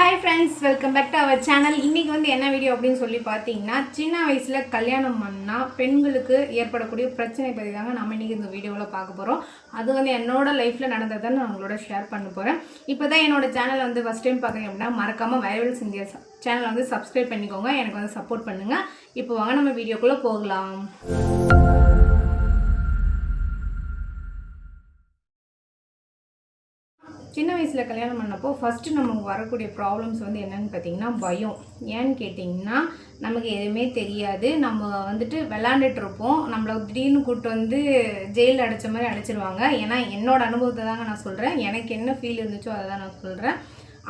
Hi friends, welcome back to our channel. இன்னைக்கு வந்து என்ன வீடியோ அப்படினு சொல்லி பாத்தீங்கன்னா சின்ன வயசுல கல்யாணம் பண்ணா பெண்களுக்கு ஏற்படக்கூடிய பிரச்சனை பத்தி தாங்க நாம இன்னைக்கு இந்த வீடியோல பார்க்க போறோம். அது வந்து என்னோட லைஃப்ல நடந்ததை நான் உங்களோட ஷேர் பண்ண போறேன். இப்போதான் என்னோட சேனல் வந்து ஃபர்ஸ்ட் டைம் பார்க்கறீங்க அப்படினா மறக்காம வைரல்ஸ் இந்தியா சேனலை வந்து சப்ஸ்கிரைப் பண்ணிக்கோங்க. எனக்கு வந்து சப்போர்ட் பண்ணுங்க. இப்போ வாங்க நம்ம வீடியோக்குள்ள போகலாம். சின்ன வயசில் கல்யாணம் பண்ணப்போ ஃபஸ்ட்டு நமக்கு வரக்கூடிய ப்ராப்ளம்ஸ் வந்து என்னென்னு பார்த்தீங்கன்னா பயம். ஏன்னு கேட்டிங்கன்னா நமக்கு எதுவுமே தெரியாது. நம்ம வந்துட்டு விளாண்டுட்ருப்போம். நம்மளை திடீர்னு கூப்பிட்டு வந்து ஜெயிலில் அடைச்ச மாதிரி அடைச்சிருவாங்க. ஏன்னா என்னோடய அனுபவத்தை தாங்க நான் சொல்கிறேன். எனக்கு என்ன ஃபீல் இருந்துச்சோ அதை தான் நான் சொல்கிறேன்.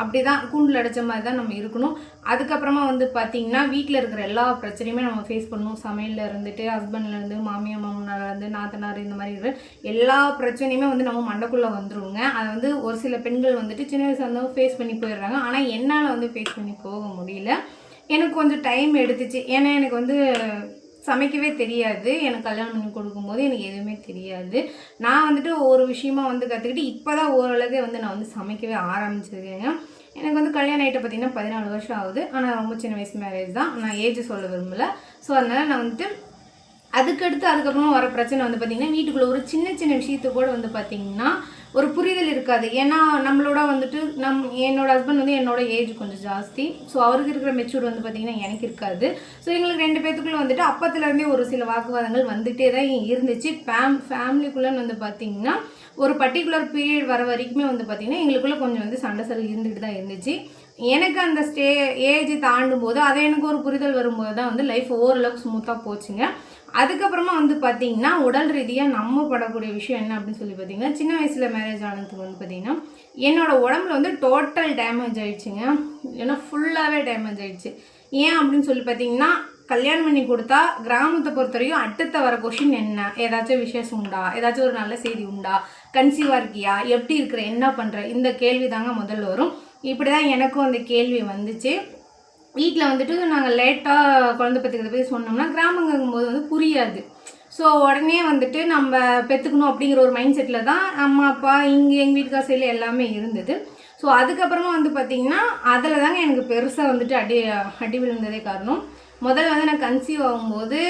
அப்படி தான் கூண்டில் அடைச்ச மாதிரி தான் நம்ம இருக்கணும். அதுக்கப்புறமா வந்து பார்த்திங்கன்னா வீட்டில் இருக்கிற எல்லா பிரச்சனையுமே நம்ம ஃபேஸ் பண்ணணும். சமையலில் இருந்துட்டு ஹஸ்பண்ட்லேருந்து மாமியார் மாமனார்லேருந்து நாத்தனார் இந்த மாதிரி இருக்கிற எல்லா பிரச்சனையுமே வந்து நம்ம மண்டைக்குள்ளே வந்துடுவோங்க. அதை வந்து ஒரு சில பெண்கள் வந்துட்டு சின்ன வயசுல இருந்தவங்க ஃபேஸ் பண்ணி போயிடுறாங்க. ஆனால் என்னால் வந்து ஃபேஸ் பண்ணி போக முடியல. எனக்கு கொஞ்சம் டைம் எடுத்துச்சு. ஏன்னா எனக்கு வந்து சமைக்கவே தெரியாது. எனக்கு கல்யாணம் பண்ணி கொடுக்கும்போது எனக்கு எதுவுமே தெரியாது. நான் வந்துட்டு ஒரு விஷயமா வந்து கற்றுக்கிட்டு இப்போ தான் ஓரளவுக்கு வந்து நான் வந்து சமைக்கவே ஆரம்பிச்சிருக்கேங்க. எனக்கு வந்து கல்யாணம் ஆகிட்ட பார்த்திங்கன்னா 14 வருஷம் ஆகுது. ஆனால் ரொம்ப சின்ன வயசு மேரேஜ் தான். நான் ஏஜ் சொல்ல விரும்பலை. ஸோ அதனால் நான் வந்துட்டு அதுக்கப்புறமா வர பிரச்சனை வந்து பார்த்திங்கன்னா வீட்டுக்குள்ளே ஒரு சின்ன சின்ன விஷயத்து கூட வந்து பார்த்திங்கன்னா ஒரு புரிதல் இருக்காது. ஏன்னா நம்மளோட வந்துட்டு என்னோடய ஹஸ்பண்ட் வந்து என்னோட ஏஜ் கொஞ்சம் ஜாஸ்தி. ஸோ அவருக்கு இருக்கிற மெச்சூர் வந்து பார்த்திங்கன்னா எனக்கு இருக்காது. ஸோ எங்களுக்கு 2 பேத்துக்குள்ளே வந்துட்டு அப்பத்துலேருந்தே ஒரு சில வாக்குவாதங்கள் வந்துகிட்டே தான் இருந்துச்சு. ஃபேமிலிக்குள்ளேன்னு வந்து பார்த்திங்கன்னா ஒரு பர்டிகுலர் பீரியட் வர வரைக்குமே வந்து பார்த்திங்கன்னா எங்களுக்குள்ளே கொஞ்சம் வந்து சண்டை இருந்துகிட்டு தான் இருந்துச்சு. எனக்கு அந்த ஏஜ் தாண்டும் போது அதை எனக்கு ஒரு புரிதல் வரும்போது தான் வந்து லைஃப் ஓரளவுக்கு ஸ்மூத்தாக போச்சுங்க. அதுக்கப்புறமா வந்து பார்த்திங்கன்னா உடல் ரீதியாக நம்ம படக்கூடிய விஷயம் என்ன அப்படின்னு சொல்லி பார்த்திங்கன்னா சின்ன வயசில் மேரேஜ் ஆனதுக்கு வந்து பார்த்திங்கன்னா என்னோடய உடம்புல வந்து டோட்டல் டேமேஜ் ஆகிடுச்சிங்க. ஏன்னா ஃபுல்லாகவே டேமேஜ் ஆகிடுச்சு. ஏன் அப்படின்னு சொல்லி பார்த்திங்கன்னா கல்யாணம் பண்ணி கொடுத்தா கிராமத்தை பொறுத்த வரைக்கும் அடுத்த வர கொஷின் என்ன, ஏதாச்சும் விசேஷம் உண்டா, ஏதாச்சும் ஒரு நல்ல செய்தி உண்டா, கன்சீவாக இருக்கியா, எப்படி இருக்கிற, என்ன பண்ணுற, இந்த கேள்வி தாங்க முதல்ல வரும். இப்படி தான் எனக்கும் அந்த கேள்வி வந்துச்சு. வீட்டில் வந்துட்டு நாங்கள் லேட்டாக குழந்தை பெற்றுக்கிறத பற்றி சொன்னோம்னா கிராமங்கும் போது வந்து புரியாது. ஸோ உடனே வந்துட்டு நம்ம பெற்றுக்கணும் அப்படிங்கிற ஒரு மைண்ட் செட்டில் தான் அம்மா அப்பா எங்கள் வீட்டுக்கார சைடில் எல்லாமே இருந்தது. ஸோ அதுக்கப்புறமா வந்து பார்த்திங்கன்னா அதில் தாங்க எனக்கு பெருசாக வந்துட்டு அடி விழுந்ததே காரணம். முதல்ல வந்து நான் கன்சீவ் ஆகும்போது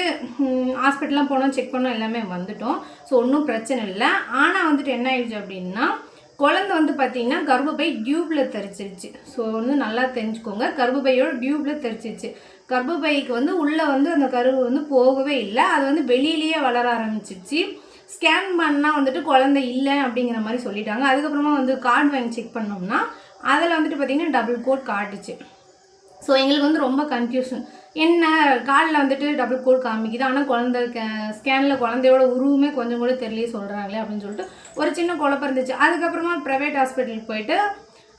ஹாஸ்பிட்டல்லாம் போனோம், செக் பண்ணோம், எல்லாமே வந்துட்டோம். ஸோ ஒன்றும் பிரச்சனை இல்லை. ஆனால் வந்துட்டு என்ன ஆயிடுச்சு அப்படின்னா குழந்தை வந்து பார்த்திங்கன்னா கர்ப்பப்பை டியூப்பில் தெரிச்சிருச்சு. ஸோ வந்து நல்லா தெரிஞ்சுக்கோங்க, கர்ப்பப்பையோட டியூப்பில் தெரிச்சிருச்சு. கர்ப்பப்பைக்கு வந்து உள்ளே வந்து அந்த கருவு வந்து போகவே இல்லை. அது வந்து வெளியிலேயே வளர ஆரம்பிச்சிருச்சு. ஸ்கேன் பண்ணால் வந்துட்டு குழந்தை இல்லை அப்படிங்கிற மாதிரி சொல்லிட்டாங்க. அதுக்கப்புறமா வந்து கார்டு வாங்கி செக் பண்ணோம்னா அதில் வந்துட்டு பார்த்திங்கன்னா டபுள் கோட் காட்டுச்சு. ஸோ எங்களுக்கு வந்து ரொம்ப கன்ஃபியூஷன். என்ன காலில் வந்துட்டு டபுள் கோட் காமிக்குது, ஆனால் குழந்தை ஸ்கேனில் குழந்தையோட உருவமே கொஞ்சம் கூட தெரியலையே சொல்கிறாங்களே அப்படின்னு சொல்லிட்டு ஒரு சின்ன குழப்பம் இருந்துச்சு. அதுக்கப்புறமா ப்ரைவேட் ஹாஸ்பிட்டலுக்கு போயிட்டு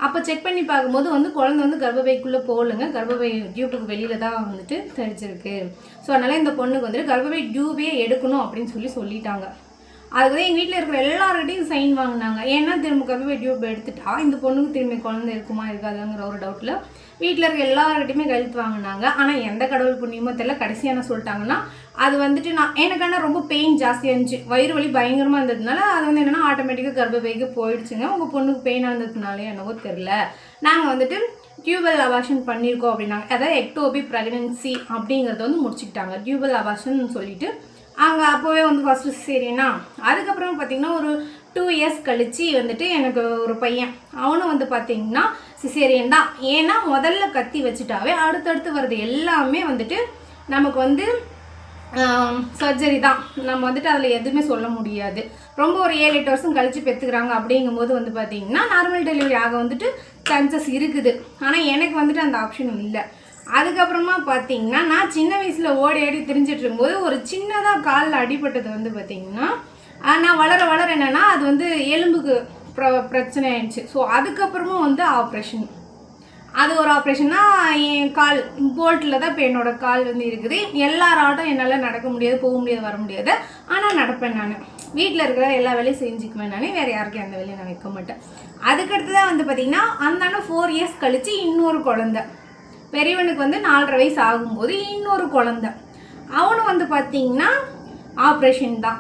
அப்போ செக் பண்ணி பார்க்கும்போது வந்து குழந்தை வந்து கர்ப்பப்பைக்குள்ளே போகலைங்க, கர்ப்பப்பை டியூப்புக்கு வெளியில் தான் வந்துட்டு தெரிஞ்சிருக்கு. ஸோ அதனால் இந்த பொண்ணுக்கு வந்துட்டு கர்ப்பப்பை டியூபே எடுக்கணும் அப்படின்னு சொல்லிட்டாங்க. அதுக்கு தான் எங்கள் வீட்டில் இருக்கிற எல்லாருக்கிட்டையும் சைன் வாங்கினாங்க. ஏன்னா திரும்ப கர்ப்பப்பை டியூப் எடுத்துட்டா இந்த பொண்ணுக்கு திரும்பி குழந்தை இருக்குமா இருக்காதுங்கிற ஒரு டவுட்டில் வீட்டில் இருக்க எல்லாருக்கிட்டையுமே கழுத்து வாங்கினாங்க. ஆனால் எந்த கடவுள் புண்ணியமோ தெரியல, கடைசியாக என்ன சொல்லிட்டாங்கன்னா அது வந்துட்டு எனக்கான ரொம்ப பெயின் ஜாஸ்தியாக இருந்துச்சு. வயிறு வலி பயங்கரமாக இருந்ததுனால அது வந்து என்னென்னா ஆட்டோமேட்டிக்காக கர்ப்பப்பைக்கு போயிடுச்சுங்க. உங்கள் பொண்ணுக்கு பெயினாக இருந்ததுனாலே என்னவோ தெரில, நாங்கள் வந்துட்டு டியூபல் அபார்ஷன் பண்ணியிருக்கோம் அப்படின்னாங்க. அதாவது எக்டோபி ப்ரெக்னன்சி அப்படிங்கிறத வந்து முடிச்சுக்கிட்டாங்க. டியூபல் அபார்ஷன் சொல்லிவிட்டு அங்கே அப்போவே வந்து ஃபஸ்ட்டு சரினா அதுக்கப்புறம் பார்த்திங்கன்னா ஒரு 2 இயர்ஸ் கழித்து வந்துட்டு எனக்கு ஒரு பையன், அவனும் வந்து பார்த்திங்கன்னா சிசேரியன் தான். ஏன்னா முதல்ல கத்தி வச்சுட்டாவே அடுத்தடுத்து வர்றது எல்லாமே வந்துட்டு நமக்கு வந்து சர்ஜரி தான். நம்ம வந்துட்டு அதில் எதுவுமே சொல்ல முடியாது. ரொம்ப ஒரு 7-8 வருஷம் கழித்து பெற்றுக்கிறாங்க அப்படிங்கும்போது வந்து பார்த்திங்கன்னா நார்மல் டெலிவரி ஆக வந்துட்டு சான்சஸ் இருக்குது. ஆனால் எனக்கு வந்துட்டு அந்த ஆப்ஷன் இல்லை. அதுக்கப்புறமா பார்த்திங்கன்னா நான் சின்ன வயசில் ஓடி ஆடி திரிஞ்சிட்டு இருக்கும்போது ஒரு சின்னதாக காலில் அடிபட்டது வந்து பார்த்திங்கன்னா நான் வளர என்னென்னா அது வந்து எலும்புக்கு பிரச்சனை ஆயிடுச்சு. ஸோ அதுக்கப்புறமா வந்து ஆப்ரேஷன், அது ஒரு ஆப்ரேஷன்னா என் கால் போல்ட்டில் தான் இப்போ என்னோடய கால் வந்து இருக்குது. எல்லாராட்டும் என்னால் நடக்க முடியாது, போக முடியாது, வர முடியாது. ஆனால் நடப்பேன். நான் வீட்டில் இருக்கிற எல்லா வேலையும் செஞ்சுக்குவேன். நான் வேறு யாருக்கும் அந்த வேலையை நான் வைக்க மாட்டேன். அதுக்கடுத்து தான் வந்து பார்த்திங்கன்னா அந்த 4 இயர்ஸ் கழித்து இன்னொரு குழந்தை, பெரியவனுக்கு வந்து 4.5 வயசு ஆகும்போது இன்னொரு குழந்தை, அவனும் வந்து பார்த்திங்கன்னா ஆப்ரேஷன் தான்.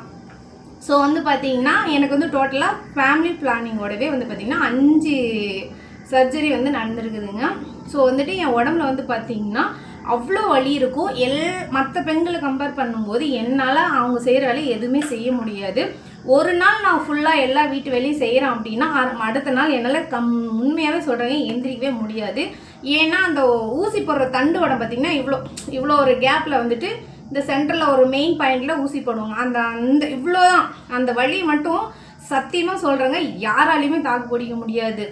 ஸோ வந்து பார்த்திங்கன்னா எனக்கு வந்து டோட்டலாக ஃபேமிலி பிளானிங்கோடவே வந்து பார்த்திங்கன்னா 5 சர்ஜரி வந்து நடந்திருக்குதுங்க. ஸோ வந்துட்டு என் உடம்புல வந்து பார்த்திங்கன்னா அவ்வளோ வலி இருக்கும். மற்ற பெண்களை கம்பேர் பண்ணும்போது என்னால் அவங்க செய்கிற வேலையை எதுவுமே செய்ய முடியாது. ஒரு நாள் நான் ஃபுல்லாக எல்லா வீட்டு வேலையும் செய்கிறேன் அப்படின்னா அடுத்த நாள் என்னால் உண்மையாகவே சொல்கிறேங்க எந்திரிக்கவே முடியாது. ஏன்னா அந்த ஊசி போடுற தண்டு உடம்பு பார்த்திங்கன்னா இவ்வளோ ஒரு கேப்பில் வந்துட்டு இந்த சென்டரில் ஒரு மெயின் பாயிண்டில் ஊசி போடுவாங்க. அந்த இவ்வளோதான் அந்த வலி மட்டும் சத்தியமாக சொல்கிறேங்க யாராலையுமே தாக்கு பிடிக்க முடியாது.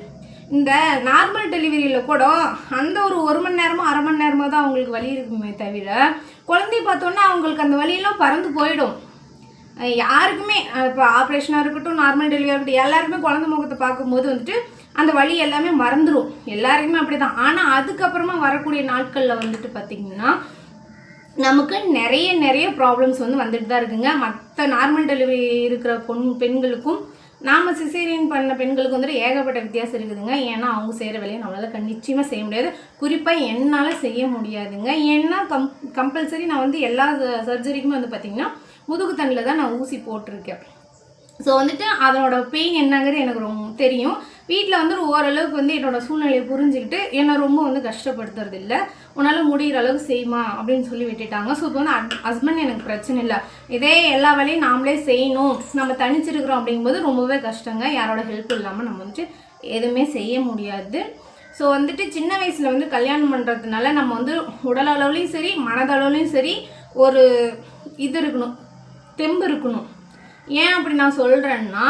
இந்த நார்மல் டெலிவரியில் கூட அந்த ஒரு மணி நேரமோ அரை மணி நேரமோ தான் அவங்களுக்கு வலி இருக்குமே தவிர குழந்தைய பார்த்தோன்னா அவங்களுக்கு அந்த வலியெல்லாம் பறந்து போயிடும். யாருக்குமே இப்போ ஆப்ரேஷனாக இருக்கட்டும் நார்மல் டெலிவரியாக இருக்கட்டும் எல்லாருக்குமே குழந்தை முகத்தை பார்க்கும்போது வந்துட்டு அந்த வலி எல்லாமே மறந்துடும். எல்லாருக்குமே அப்படி தான். ஆனால் அதுக்கப்புறமா வரக்கூடிய நாட்களில் வந்துட்டு பார்த்திங்கன்னா நமக்கு நிறைய ப்ராப்ளம்ஸ் வந்து வந்துட்டு தான் இருக்குங்க. மற்ற நார்மல் டெலிவரி இருக்கிற பெண்களுக்கும் நாம் சிசேரியன் பண்ண பெண்களுக்கு வந்துட்டு ஏகப்பட்ட வித்தியாசம் இருக்குதுங்க. ஏன்னா அவங்க செய்கிற வேலையை நம்மளால் நிச்சயமாக செய்ய முடியாது. குறிப்பாக என்னால் செய்ய முடியாதுங்க. ஏன்னா கம்பல்சரி நான் வந்து எல்லா சர்ஜரிக்குமே வந்து பார்த்திங்கன்னா முதுகுத்தண்டில் தான் நான் ஊசி போட்டிருக்கேன். ஸோ வந்துட்டு அதனோட பெயின் என்னங்கிறது எனக்கு ரொம்ப தெரியும். வீட்டில் வந்து ஓரளவுக்கு வந்து என்னோடய சூழ்நிலையை புரிஞ்சுக்கிட்டு என்னை ரொம்ப வந்து கஷ்டப்படுத்துறது இல்லை, உன்னால் முடிகிற அளவுக்கு செய்யுமா அப்படின்னு சொல்லி விட்டுட்டாங்க. ஸோ இப்போ வந்து ஹஸ்பண்ட் எனக்கு பிரச்சனை இல்லை, இதே எல்லா வேலையும் நாமளே செய்யணும், நம்ம தனிச்சிருக்கிறோம் அப்படிங்கும்போது ரொம்பவே கஷ்டங்க. யாரோட ஹெல்ப் இல்லாமல் நம்ம வந்துட்டு எதுவுமே செய்ய முடியாது. ஸோ வந்துட்டு சின்ன வயசில் வந்து கல்யாணம் பண்ணுறதுனால நம்ம வந்து உடல் அளவுலையும் சரி மனதளவுலையும் சரி ஒரு இது இருக்கணும், தெம்பு இருக்கணும். ஏன் அப்படி நான் சொல்கிறேன்னா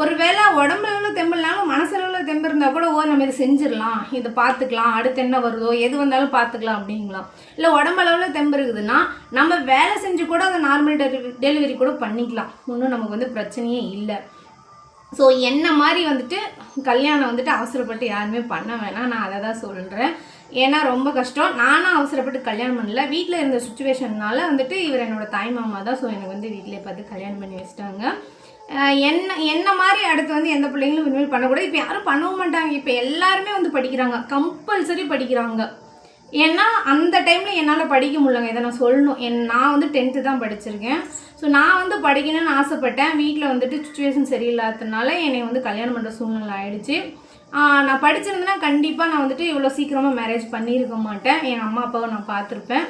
ஒரு வேளை உடம்புல தெம்பு இல்லாமல் மனசளவில் தெம்பு இருந்தால் கூட நம்ம இதை செஞ்சிடலாம், இதை பார்த்துக்கலாம், அடுத்து என்ன வருதோ எது வந்தாலும் பார்த்துக்கலாம் அப்படிங்களாம். இல்லை உடம்பளவில் தெம்பு இருக்குதுன்னா நம்ம வேலை செஞ்சு கூட அதை நார்மல் டெலிவரி கூட பண்ணிக்கலாம், ஒன்றும் நமக்கு வந்து பிரச்சனையே இல்லை. ஸோ என்ன மாதிரி வந்துட்டு கல்யாணம் வந்துட்டு அவசரப்பட்டு யாருமே பண்ண வேணாம், நான் அதை தான் சொல்கிறேன். ஏன்னா ரொம்ப கஷ்டம். நானும் அவசரப்பட்டு கல்யாணம் பண்ணல, வீட்டில் இருந்த சுச்சுவேஷன்னால வந்துட்டு இவர் என்னோடய தாய் மாமா தான். ஸோ எனக்கு வந்து வீட்டிலே பார்த்து கல்யாணம் பண்ணி வச்சிட்டாங்க. என்ன மாதிரி அடுத்து வந்து எந்த பிள்ளைங்களும் இனிமேல் பண்ணக்கூடாது. இப்போ யாரும் பண்ணவும் மாட்டாங்க. இப்போ எல்லாருமே வந்து படிக்கிறாங்க, கம்பல்சரி படிக்கிறாங்க. ஏன்னா அந்த டைமில் என்னால் படிக்க முடியலங்க, இதை நான் சொல்லணும். நான் வந்து 10th தான் படிச்சிருக்கேன். ஸோ நான் வந்து படிக்கணும்னு ஆசைப்பட்டேன். வீட்டில் வந்துட்டு சுச்சுவேஷன் சரியில்லாததுனால என்னை வந்து கல்யாணம் பண்ணுற சூழ்நிலை ஆகிடுச்சு. நான் படிச்சிருந்தேன்னா கண்டிப்பாக நான் வந்துட்டு இவ்வளோ சீக்கிரமாக மேரேஜ் பண்ணியிருக்க மாட்டேன். எங்கள் அம்மா அப்பாவை நான் பார்த்துருப்பேன்.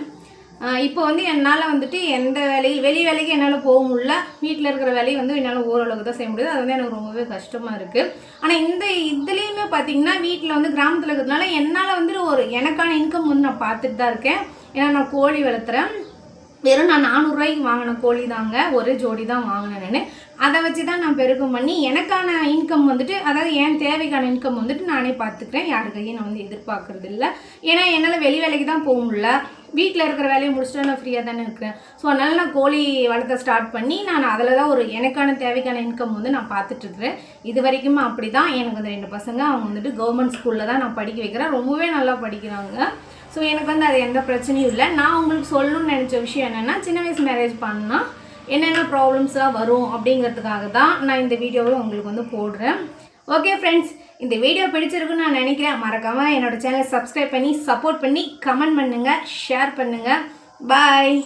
இப்போ வந்து என்னால் வந்துட்டு எந்த வெளி வேலைக்கு என்னால் போக முடியல. வீட்டில் இருக்கிற வேலையை வந்து என்னால் ஓரளவுக்கு தான் செய்ய முடியுது. அது வந்து எனக்கு ரொம்பவே கஷ்டமாக இருக்குது. ஆனால் இதுலேயுமே பார்த்திங்கன்னா வீட்டில் வந்து கிராமத்தில் இருக்கிறதுனால என்னால் வந்துட்டு எனக்கான இன்கம் வந்து நான் பார்த்துட்டு தான் இருக்கேன். ஏன்னா நான் கோழி வளர்த்துறேன். வெறும் நான் 400 ரூபாய்க்கு வாங்கின கோழி தாங்க, ஒரே ஜோடி தான் வாங்கினேன் நான். அதை வச்சு தான் நான் பெருக்கம் பண்ணி எனக்கான இன்கம் வந்துட்டு, அதாவது என் தேவைக்கான இன்கம் வந்துட்டு நானே பார்த்துக்கிறேன். யாருக்கையும் நான் வந்து எதிர்பார்க்கறது இல்லை. ஏன்னா என்னால் வெளி வேலைக்கு தான் போக முடியல, வீட்டில் இருக்கிற வேலையை முடிச்சுட்டு நான் ஃப்ரீயாக தானே இருக்கிறேன். ஸோ அதனால் நான் கோழி வளர்த்த ஸ்டார்ட் பண்ணி நான் அதில் தான் எனக்கான தேவைக்கான இன்கம் வந்து நான் பார்த்துட்ருக்குறேன். இது வரைக்குமே அப்படி தான். எனக்கு வந்து 2 பசங்க, அவங்க வந்துட்டு கவர்மெண்ட் ஸ்கூலில் தான் நான் படிக்க வைக்கிறேன். ரொம்பவே நல்லா படிக்கிறாங்க. ஸோ எனக்கு வந்து அது எந்த பிரச்சனையும் இல்லை. நான் உங்களுக்கு சொல்லணும்னு நினச்ச விஷயம் என்னென்னா, சின்ன வயசு மேரேஜ் பண்ணால் என்னென்ன ப்ராப்ளம்ஸாக வரும் அப்படிங்கிறதுக்காக தான் நான் இந்த வீடியோவை உங்களுக்கு வந்து போடுறேன். ஓகே ஃப்ரெண்ட்ஸ், இந்த வீடியோ பிடிச்சிருக்குன்னு நான் நினைக்கிறேன். மறக்காமல் என்னோடய சேனலை சப்ஸ்கிரைப் பண்ணி சப்போர்ட் பண்ணி கமெண்ட் பண்ணுங்கள், ஷேர் பண்ணுங்கள். பாய்.